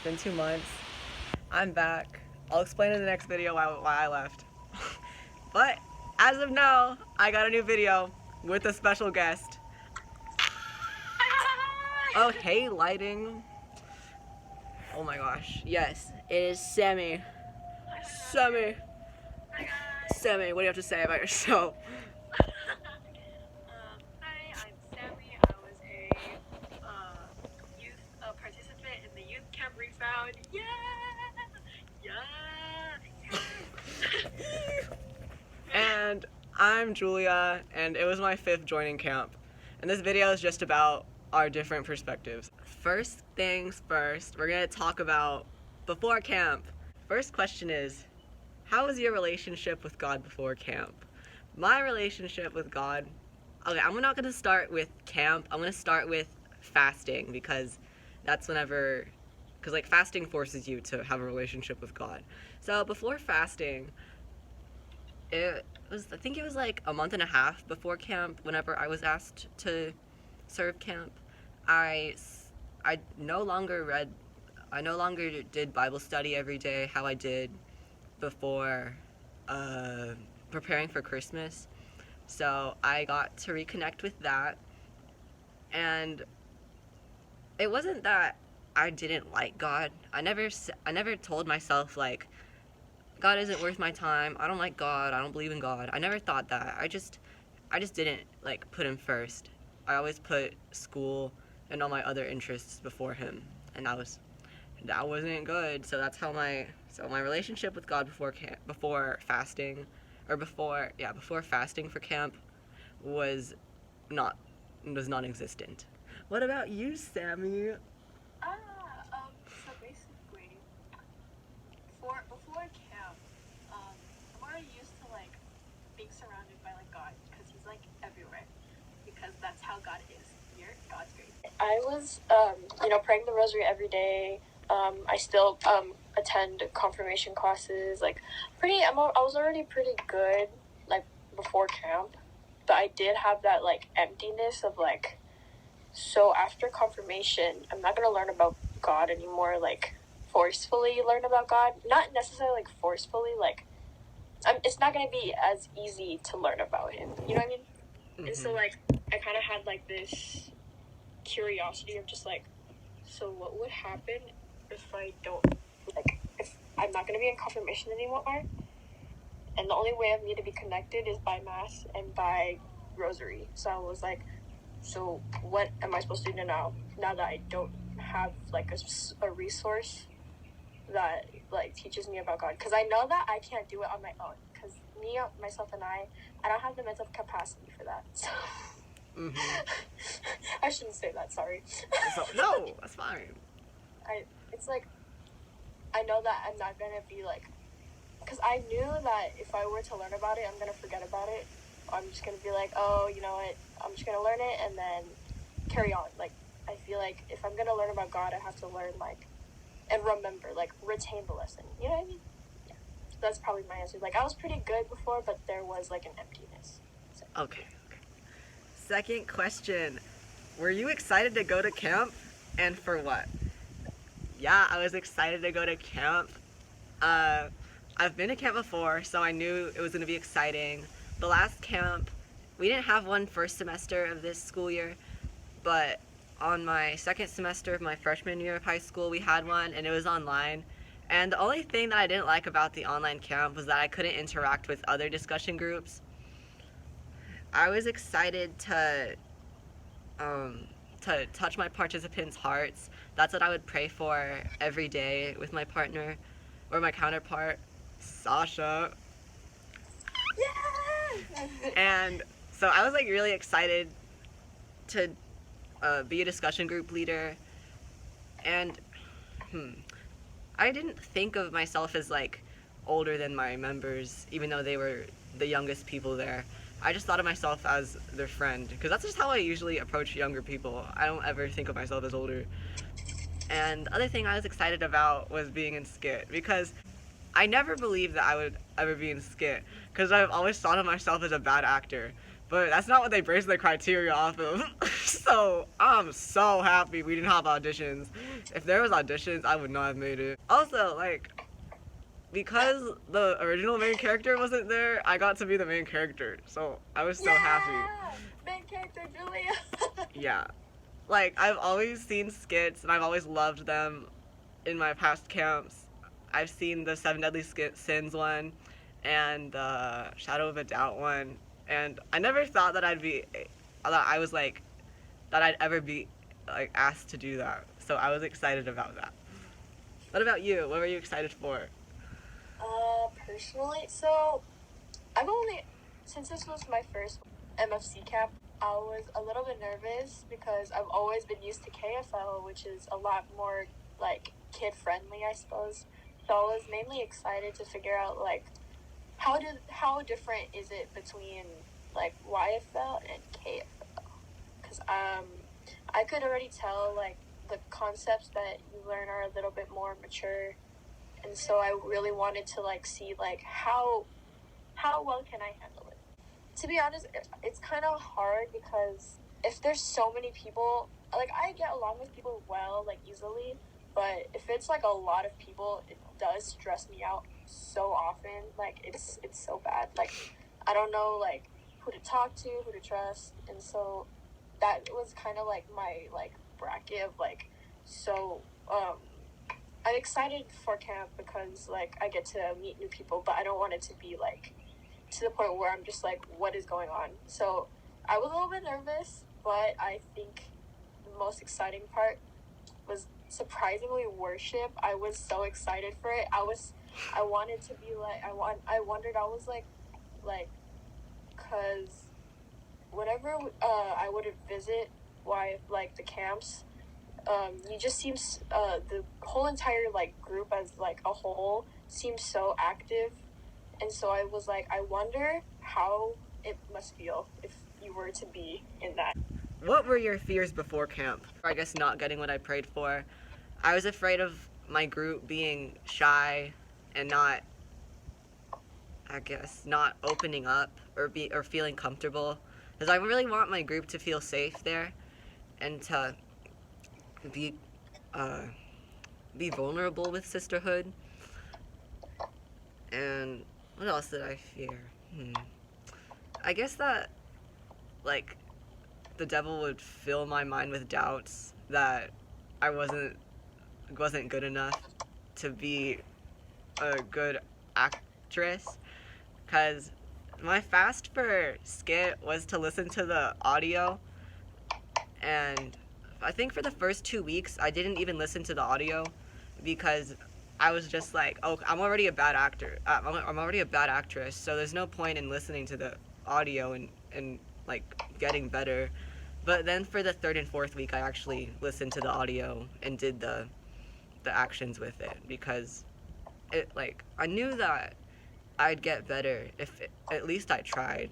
It's been 2 months. I'm back. I'll explain in the next video why I left. But as of now, I got a new video with a special guest. Oh, hey, lighting. Oh my gosh. Yes, it is Sammy. Sammy. Sammy, what do you have to say about yourself? Hi, I'm Sammy. I was a youth participant in the youth camp refound. Yeah! And I'm Julia, and it was my 5th joining camp. And this video is just about our different perspectives. First things first, we're gonna talk about before camp. First question is, how was your relationship with God before camp? My relationship with God, okay, I'm not gonna start with camp. I'm gonna start with fasting because that's whenever, because like fasting forces you to have a relationship with God. So before fasting, I think it was like a month and a half before camp, whenever I was asked to serve camp, I no longer did Bible study every day how I did before preparing for Christmas. So I got to reconnect with that, and it wasn't that I didn't like God. I never told myself like, God isn't worth my time. I don't like God. I don't believe in God. I never thought that. I just didn't like put him first. I always put school and all my other interests before him, and that wasn't good. So that's how my relationship with God before fasting for camp was non-existent. What about you, Sammy? So basically, before camp, I'm already used to like being surrounded by like God because he's like everywhere, because that's how God is. Here, God's great. I was, praying the rosary every day. I still attend confirmation classes. Like, I was already pretty good like before camp, but I did have that like emptiness of like. So after confirmation, I'm not gonna learn about God anymore. Like forcefully learn about God, not necessarily like forcefully. Like, it's not gonna be as easy to learn about Him. You know what I mean? Mm-hmm. And so like I kind of had like this curiosity of just like, so what would happen if I don't, like, if I'm not going to be in confirmation anymore, and the only way of me to be connected is by mass and by rosary. So I was like, so what am I supposed to do now that I don't have like a resource that like teaches me about God? Because I know that I can't do it on my own, because myself and I don't have the mental capacity for that. So mm-hmm. I shouldn't say that, sorry. No, that's fine. It's like, I know that I'm not going to be like, because I knew that if I were to learn about it, I'm going to forget about it. I'm just going to be like, oh, you know what, I'm just going to learn it and then carry on. Like, I feel like if I'm going to learn about God, I have to learn, like, and remember, like, retain the lesson. You know what I mean? Yeah. That's probably my answer. Like, I was pretty good before, but there was, like, an emptiness. So. Okay. Second question. Were you excited to go to camp? And for what? Yeah, I was excited to go to camp. I've been to camp before, so I knew it was going to be exciting. The last camp, we didn't have one first semester of this school year, but on my second semester of my freshman year of high school, we had one, and it was online. And the only thing that I didn't like about the online camp was that I couldn't interact with other discussion groups. I was excited to touch my participants' hearts. That's what I would pray for every day with my partner or my counterpart, Sasha. Yeah! And so I was like really excited to be a discussion group leader, and I didn't think of myself as like older than my members, even though they were the youngest people there. I just thought of myself as their friend, because that's just how I usually approach younger people. I don't ever think of myself as older. And the other thing I was excited about was being in skit, because I never believed that I would ever be in skit, because I've always thought of myself as a bad actor. But that's not what they based the criteria off of. So I'm so happy we didn't have auditions. If there was auditions, I would not have made it. Also, like, because the original main character wasn't there, I got to be the main character. So I was so happy. Main character Julia. Yeah. Like, I've always seen skits and I've always loved them in my past camps. I've seen the Seven Deadly Sins one and the Shadow of a Doubt one, and I never thought that that I'd ever be like asked to do that. So I was excited about that. What about you? What were you excited for? Personally, so I've only, since this was my first MFC camp, I was a little bit nervous because I've always been used to KFL, which is a lot more like kid friendly, I suppose. So I was mainly excited to figure out like how different is it between like YFL and KFL? Because I could already tell like the concepts that you learn are a little bit more mature, and so I really wanted to like see like how well can I handle it. To be honest, it's kind of hard because if there's so many people, like I get along with people well, like easily, but if it's like a lot of people, it does stress me out so often. Like it's so bad. Like I don't know like who to talk to, who to trust, and so that was kind of like my like bracket of like, so I'm excited for camp because like I get to meet new people, but I don't want it to be like to the point where I'm just like, what is going on? So I was a little bit nervous, but I think the most exciting part was surprisingly worship. I was so excited for it. I wanted to be like, I wondered, I was like, cause whenever I would visit like the camps, you just seems the whole entire like group as like a whole seems so active, and so I was like, I wonder how it must feel if you were to be in that. What were your fears before camp? I guess not getting what I prayed for. I was afraid of my group being shy and not, I guess, not opening up or feeling comfortable, because I really want my group to feel safe there and to be be vulnerable with sisterhood. And what else did I fear? I guess that like the devil would fill my mind with doubts that I wasn't good enough to be a good actress, because my fast for skit was to listen to the audio, and I think for the first 2 weeks I didn't even listen to the audio because I was just like, oh, I'm already a bad actor. I'm already a bad actress, so there's no point in listening to the audio and like getting better. But then for the third and fourth week, I actually listened to the audio and did the actions with it, because it like I knew that I'd get better if at least I tried.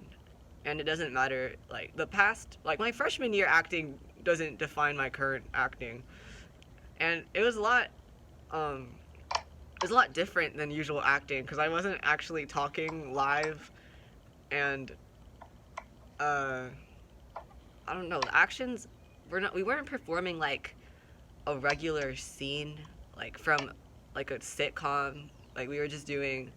And it doesn't matter like the past, like my freshman year acting doesn't define my current acting, and it was a lot different than usual acting because I wasn't actually talking live, and I don't know, the actions we weren't performing like a regular scene like from like a sitcom. Like we were doing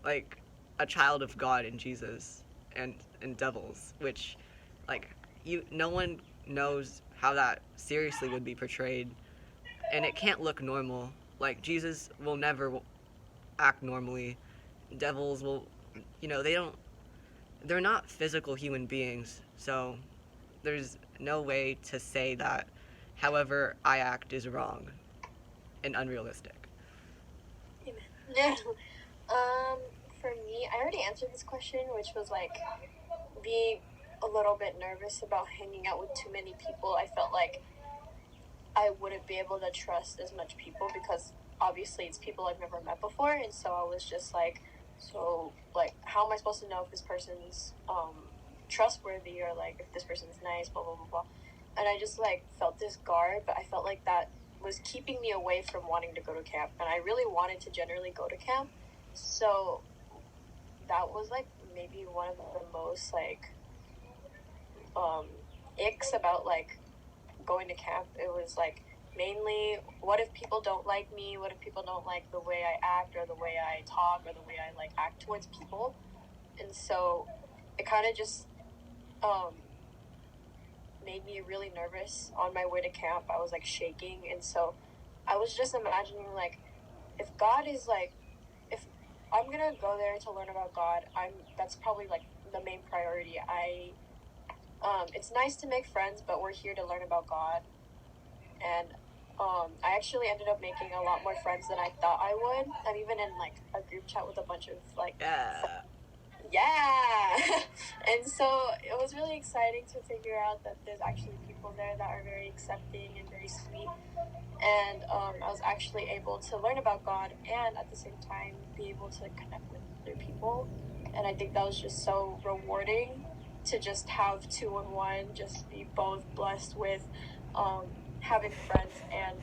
like a child of God and Jesus and devils, which like no one knows how that seriously would be portrayed, and it can't look normal. Like Jesus will never act normally. Devils will, they're not physical human beings, so there's no way to say that however I act is wrong and unrealistic. Amen. Yeah. For me, I already answered this question, which was like being a little bit nervous about hanging out with too many people. I felt like I wouldn't be able to trust as much people because obviously it's people I've never met before, and so I was just like, so like how am I supposed to know if this person's trustworthy or like if this person's nice, blah blah blah blah. And I just like felt this guard, but I felt like that was keeping me away from wanting to go to camp, and I really wanted to generally go to camp. So that was like maybe one of the most like icks about like going to camp. It was like mainly, what if people don't like me? What if people don't like the way I act or the way I talk or the way I like act towards people? And so it kind of just made me really nervous on my way to camp. I was like shaking, and so I was just imagining like, if God is like, if I'm gonna go there to learn about God, that's probably like the main priority. It's nice to make friends, but we're here to learn about God. And I actually ended up making a lot more friends than I thought I would. I'm even in like a group chat with a bunch of like yeah. And so it was really exciting to figure out that there's actually people there that are very accepting and very sweet. And I was actually able to learn about God and at the same time be able to connect with other people. And I think that was just so rewarding to just have two in one, just be both blessed with having friends and